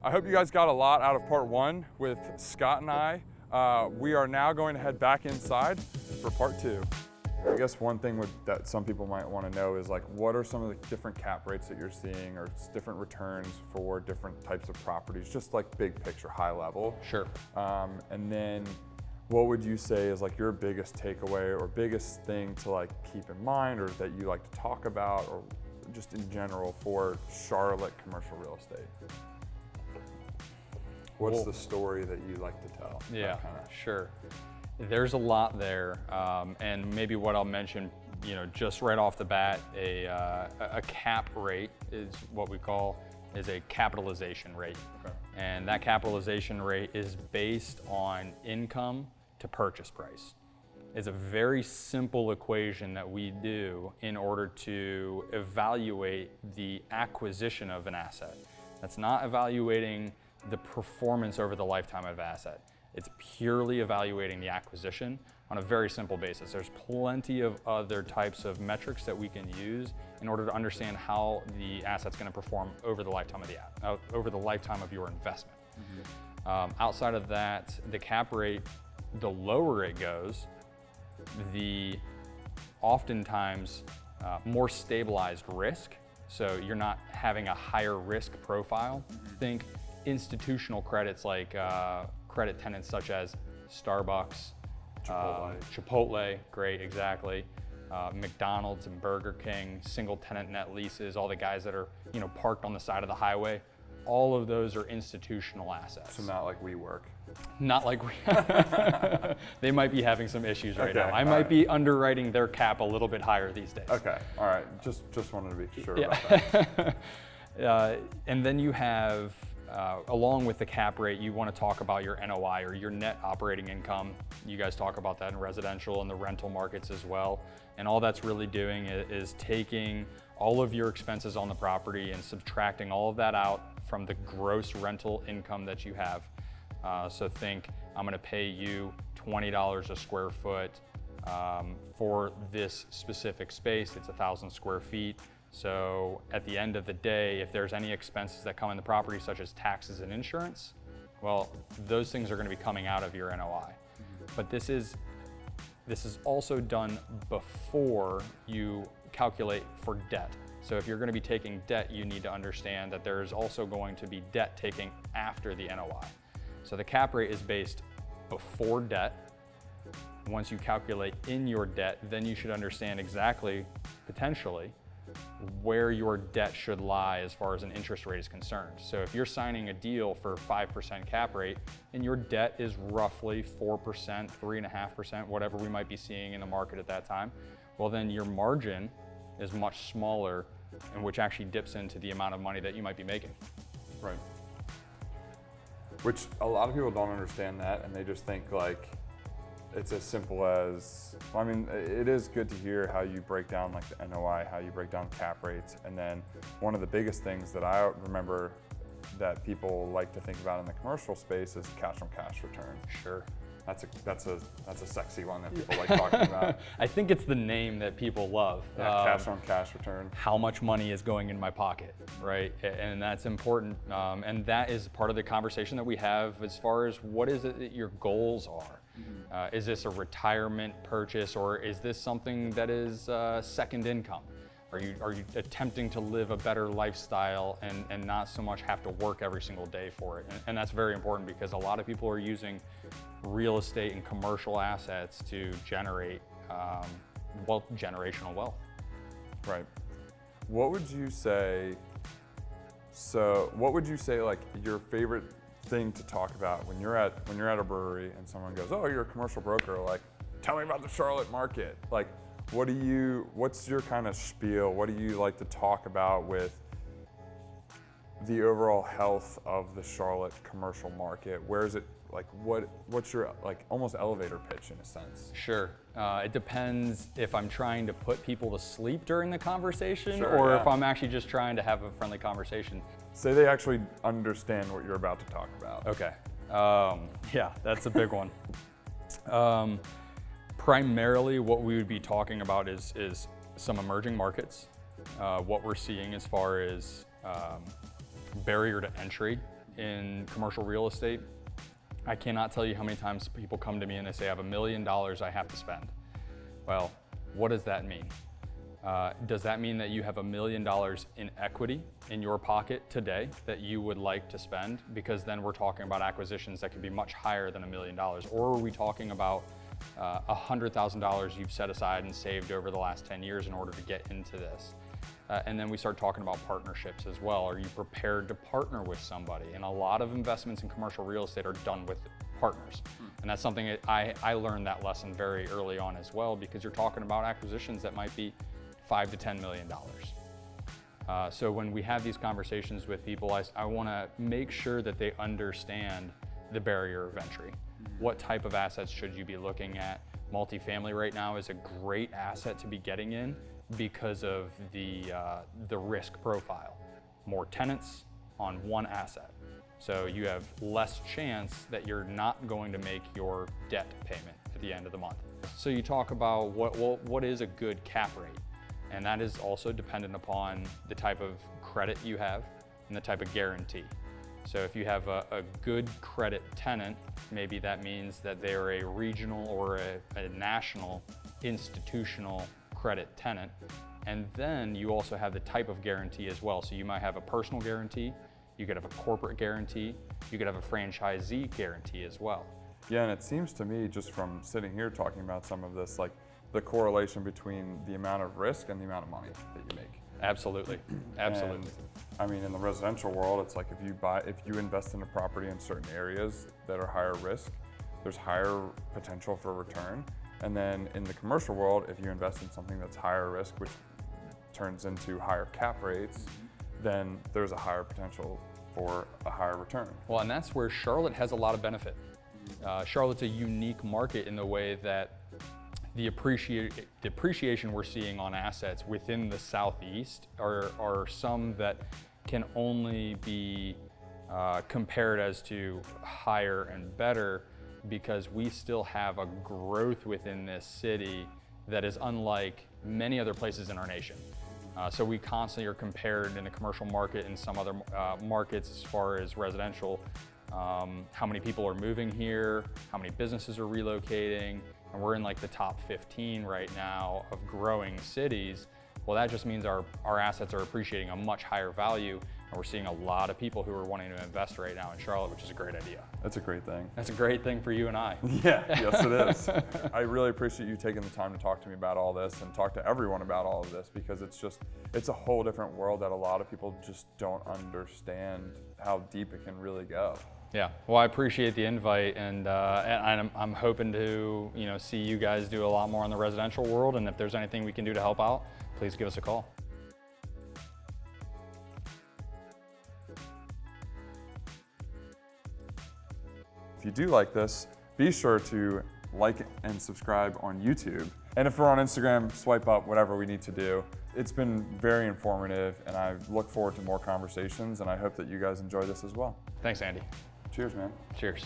I hope you guys got a lot out of part one with Scott and I. We are now going to head back inside for part two. I guess one thing that some people might want to know is like, what are some of the different cap rates that you're seeing, or different returns for different types of properties, just like big picture, high level. Sure. And then what would you say is like your biggest takeaway or biggest thing to like keep in mind, or that you like to talk about, or just in general for Charlotte commercial real estate? What's the story that you like to tell? Yeah, sure. There's a lot there, and maybe what I'll mention, just right off the bat, a cap rate is what we call a capitalization rate. Okay. And that capitalization rate is based on income to purchase price. It's a very simple equation that we do in order to evaluate the acquisition of an asset. That's not evaluating the performance over the lifetime of an asset. It's purely evaluating the acquisition on a very simple basis. There's plenty of other types of metrics that we can use in order to understand how the asset's going to perform over the lifetime of your investment. Mm-hmm. Outside of that, the cap rate, the lower it goes, the oftentimes more stabilized risk. So you're not having a higher risk profile. Mm-hmm. Think institutional credits like credit tenants such as Starbucks, Chipotle, great, exactly. McDonald's and Burger King, single tenant net leases, all the guys that are parked on the side of the highway. All of those are institutional assets. So not like WeWork. Not like we. They might be having some issues right now. I might be underwriting their cap a little bit higher these days. Okay, all right. Just wanted to be sure about that. And then you have, along with the cap rate, you want to talk about your NOI, or your net operating income. You guys talk about that in residential and the rental markets as well. And all that's really doing is taking all of your expenses on the property and subtracting all of that out from the gross rental income that you have. So think, I'm going to pay you $20 a square foot for this specific space. It's 1,000 square feet. So at the end of the day, if there's any expenses that come in the property, such as taxes and insurance, well, those things are going to be coming out of your NOI. Mm-hmm. But this is also done before you calculate for debt. So if you're going to be taking debt, you need to understand that there's also going to be debt taking after the NOI. So the cap rate is based before debt. Once you calculate in your debt, then you should understand exactly, potentially, where your debt should lie as far as an interest rate is concerned. So if you're signing a deal for 5% cap rate and your debt is roughly 4%, 3.5%, whatever we might be seeing in the market at that time, well then your margin is much smaller, and which actually dips into the amount of money that you might be making. Right. Which a lot of people don't understand that, and they just think like it's as simple as, well, I mean, it is good to hear how you break down like the NOI, how you break down cap rates, and then one of the biggest things that I remember that people like to think about in the commercial space is cash on cash return. Sure. That's a sexy one that people like talking about. I think it's the name that people love. Yeah, cash on cash return. How much money is going in my pocket, right? And that's important. And that is part of the conversation that we have as far as what is it that your goals are. Mm-hmm. Is this a retirement purchase, or is this something that is second income? Are you attempting to live a better lifestyle and not so much have to work every single day for it? And that's very important, because a lot of people are using real estate and commercial assets to generate generational wealth. Right. What would you say like your favorite thing to talk about when you're at a brewery and someone goes, "Oh, you're a commercial broker, like tell me about the Charlotte market." Like what's your kind of spiel? What do you like to talk about with the overall health of the Charlotte commercial market? Where is it, like what's your like almost elevator pitch in a sense? Sure. It depends if I'm trying to put people to sleep during the conversation, sure, or yeah. if I'm actually just trying to have a friendly conversation. Say they actually understand what you're about to talk about. Okay. Yeah, that's a big one. Primarily what we would be talking about is some emerging markets, what we're seeing as far as barrier to entry in commercial real estate, I cannot tell you how many times people come to me and they say, I have $1 million I have to spend. Well, what does that mean? Does that mean that you have $1 million in equity in your pocket today that you would like to spend? Because then we're talking about acquisitions that could be much higher than $1 million. Or are we talking about $100,000 you've set aside and saved over the last 10 years in order to get into this? And then we start talking about partnerships as well. Are you prepared to partner with somebody? And a lot of investments in commercial real estate are done with partners. And that's something that I learned that lesson very early on as well, because you're talking about acquisitions that might be $5 to $10 million. So when we have these conversations with people, I want to make sure that they understand the barrier of entry. What type of assets should you be looking at? Multifamily right now is a great asset to be getting in because of the risk profile. More tenants on one asset. So you have less chance that you're not going to make your debt payment at the end of the month. So you talk about what is a good cap rate? And that is also dependent upon the type of credit you have and the type of guarantee. So if you have a good credit tenant, maybe that means that they're a regional or a national institutional credit tenant. And then you also have the type of guarantee as well. So you might have a personal guarantee, you could have a corporate guarantee, you could have a franchisee guarantee as well. Yeah, and it seems to me, just from sitting here talking about some of this, like the correlation between the amount of risk and the amount of money that you make. Absolutely, absolutely. And, I mean, in the residential world, it's like if you invest in a property in certain areas that are higher risk, there's higher potential for return. And then in the commercial world, if you invest in something that's higher risk, which turns into higher cap rates, then there's a higher potential for a higher return. Well, and that's where Charlotte has a lot of benefit. Charlotte's a unique market in the way that the appreciation we're seeing on assets within the Southeast are some that can only be compared as to higher and better, because we still have a growth within this city that is unlike many other places in our nation. So we constantly are compared in the commercial market and some other markets as far as residential, how many people are moving here, how many businesses are relocating, and we're in like the top 15 right now of growing cities. Well, that just means our assets are appreciating a much higher value, and we're seeing a lot of people who are wanting to invest right now in Charlotte, which is a great idea. That's a great thing. That's a great thing for you and I. Yeah, yes it is. I really appreciate you taking the time to talk to me about all this and talk to everyone about all of this, because it's a whole different world that a lot of people just don't understand how deep it can really go. Yeah, well, I appreciate the invite, and I'm hoping to see you guys do a lot more in the residential world, and if there's anything we can do to help out, please give us a call. If you do like this, be sure to like and subscribe on YouTube. And if we're on Instagram, swipe up, whatever we need to do. It's been very informative, and I look forward to more conversations, and I hope that you guys enjoy this as well. Thanks, Andy. Cheers, man. Cheers.